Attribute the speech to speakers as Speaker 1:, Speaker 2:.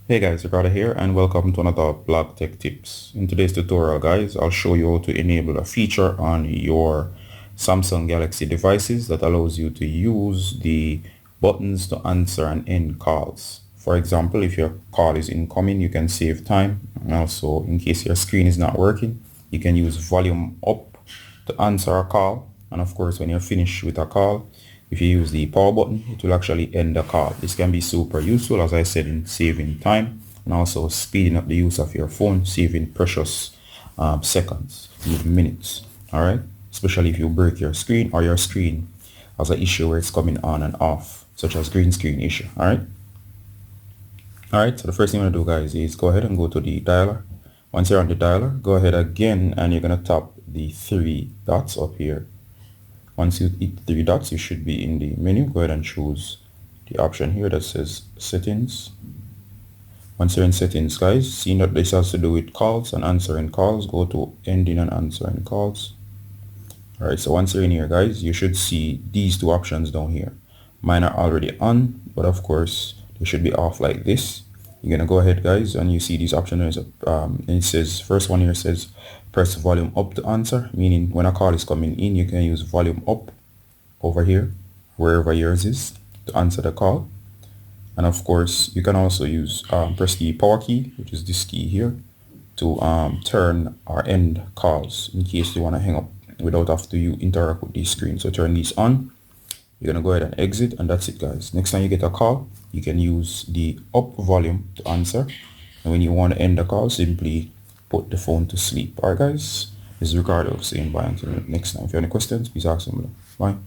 Speaker 1: Hey guys, Ricardo here and welcome to another Blog Tech Tips. In today's tutorial guys, I'll show you how to enable a feature on your Samsung Galaxy devices that allows you to use the buttons to answer and end calls. For example, if your call is incoming, you can save time. And also, in case your screen is not working, you can use volume up to answer a call. And of course, when you're finished with a call, if you use the power button, it will actually end the call. This can be super useful, as I said, in saving time and also speeding up the use of your phone, saving precious seconds, even minutes. All right, especially if you break your screen or your screen has an issue where it's coming on and off, such as green screen issue. All right. So the first thing I'm gonna do, guys, is go ahead and go to the dialer. Once you're on the dialer, go ahead again and you're gonna tap the three dots up here. Once you hit three dots, you should be in the menu. Go ahead and choose the option here that says settings. Once you're in settings, guys, seeing that this has to do with calls and answering calls, go to ending and answering calls. All right, so once you're in here, guys, you should see these two options down here. Mine are already on, but of course they should be off like this. You're gonna go ahead, guys, and you see these options. And it says, first one here says press volume up to answer, meaning when a call is coming in, you can use volume up over here, wherever yours is, to answer the call. And of course, you can also use press the power key, which is this key here, to turn or end calls in case you want to hang up without having to interact with the screen. So turn these on. You're gonna go ahead and exit, and that's it, guys. Next time you get a call, you can use the up volume to answer, and when you want to end the call, simply put the phone to sleep. All right, guys, this is Ricardo saying bye until next time. If you have any questions, please ask them below. Bye.